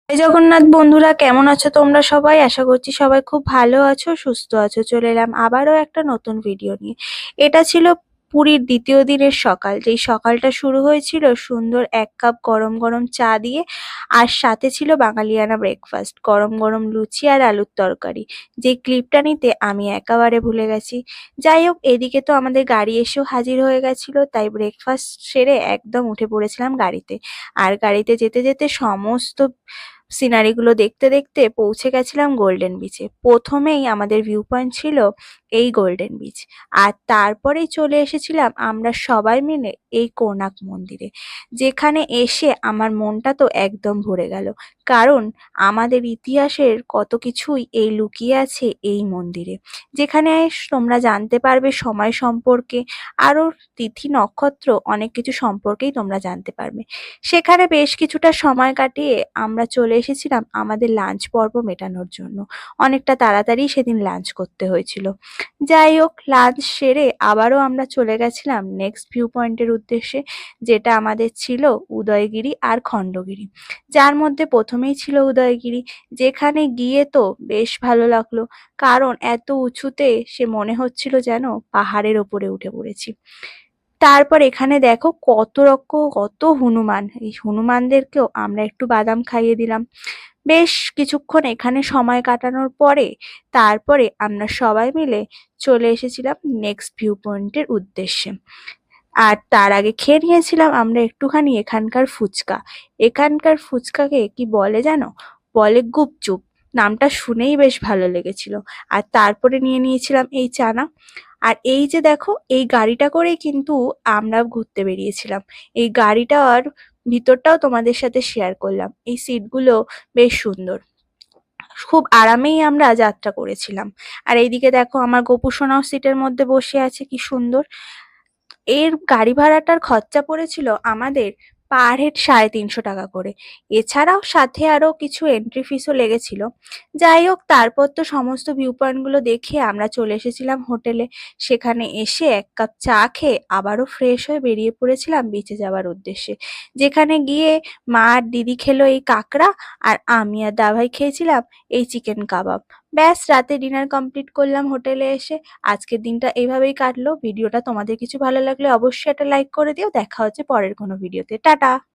জয় জগন্নাথ বন্ধুরা, কেমন আছো তোমরা সবাই? আশা করছি সবাই খুব ভালো আছো, সুস্থ আছো। চলে এলাম আবারও একটা নতুন ভিডিও নিয়ে। এটা ছিল পুরীর দ্বিতীয় দিনের সকাল। যেই সকালটা শুরু হয়েছিল সুন্দর এক কাপ গরম গরম চা দিয়ে, আর সাথে ছিল বাঙালিয়ানা ব্রেকফাস্ট, গরম গরম লুচি আর আলুর তরকারি। যে ক্লিপটা নিতে আমি একেবারে ভুলে গেছি। যাই হোক, এদিকে তো আমাদের গাড়ি এসেও হাজির হয়ে গেছিল, তাই ব্রেকফাস্ট সেরে একদম উঠে পড়েছিলাম গাড়িতে। আর গাড়িতে যেতে যেতে সমস্ত সিনারিগুলো দেখতে দেখতে পৌঁছে গেছিলাম গোল্ডেন বিচে। প্রথমেই আমাদের ভিউ পয়েন্ট ছিল এই গোল্ডেন বিচ, আর তারপরেই চলে এসেছিলাম আমরা সবাই মিলে এই কোণার্ক মন্দিরে, যেখানে এসে আমার মনটা তো একদম ভরে গেল। কারণ আমাদের ইতিহাসের কত কিছুই এই লুকিয়ে আছে এই মন্দিরে, যেখানে তোমরা জানতে পারবে সময় সম্পর্কে, আরো তিথি নক্ষত্র অনেক কিছু সম্পর্কেই তোমরা জানতে পারবে। সেখানে বেশ কিছুটা সময় কাটিয়ে আমরা চলে এসেছিলাম আমাদের লাঞ্চ পর্ব মেটানোর জন্য। অনেকটা তাড়াতাড়ি সেদিন লাঞ্চ করতে হয়েছিল। যাই হোক, লাঞ্চ সেরে আবারও আমরা চলে গেছিলাম নেক্সট ভিউ পয়েন্টের উদ্দেশ্যে, যেটা আমাদের ছিল উদয়গিরি আর খণ্ডগিরি। যার মধ্যে প্রথমেই ছিল উদয়গিরি, যেখানে গিয়ে তো বেশ ভালো লাগলো। কারণ এত উঁচুতে সে মনে হচ্ছিল যেন পাহাড়ের ওপরে উঠে পড়েছি। তারপর এখানে দেখো কত হনুমান, এই হনুমানদেরকেও আমরা একটু বাদাম খাইয়ে দিলাম। বেশ কিছুক্ষণ এখানে সময় কাটানোর পরে তারপরে আমরা সবাই মিলে চলে এসেছিলাম নেক্সট ভিউ পয়েন্টের উদ্দেশ্যে। আর তার আগে খেয়ে নিয়েছিলাম আমরা একটুখানি এখানকার ফুচকা। এখানকার ফুচকাকে কি বলে জানো? বলে গুপচুপ। নামটা শুনেই বেশ ভালো লেগেছিল। আর তারপরে নিয়ে নিয়েছিলাম এই চানা। আর এই যে দেখো, এই গাড়িটা করেই কিন্তু আমরা ঘুরতে বেরিয়েছিলাম। এই গাড়িটার ভিতরটাও তোমাদের সাথে শেয়ার করলাম। এই সিটগুলো বেশ সুন্দর, খুব আরামেই আমরা যাত্রা করেছিলাম। আর এইদিকে দেখো, আমার গোপু সোনাও সিটের মধ্যে বসে আছে, কি সুন্দর। এর গাড়ি ভাড়াটার খরচা পড়েছিল আমাদের পার হেড ৩৫০ টাকা করে। এছাড়াও সাথে আরো কিছু এন্ট্রি ফিসও লেগেছিল। যাই হোক, তারপর তো সমস্ত ভিউ পয়েন্ট গুলো দেখে আমরা চলে এসেছিলাম হোটেলে। সেখানে এসে এক কাপ চা খেয়ে আবারও ফ্রেশ হয়ে বেরিয়ে পড়েছিলাম বিচে যাওয়ার উদ্দেশ্যে। যেখানে গিয়ে মা আর দিদি খেলো এই কাঁকড়া, আর আমি আর দাভাই খেয়েছিলাম এই চিকেন কাবাব। ব্যাস, রাতে ডিনার কমপ্লিট করলাম হোটেলে এসে। আজকের দিনটা এইভাবেই কাটলো। ভিডিওটা তোমাদের কিছু ভালো লাগলে অবশ্যই একটা লাইক করে দিও। দেখা হচ্ছে পরের কোনো ভিডিওতে। টাটা।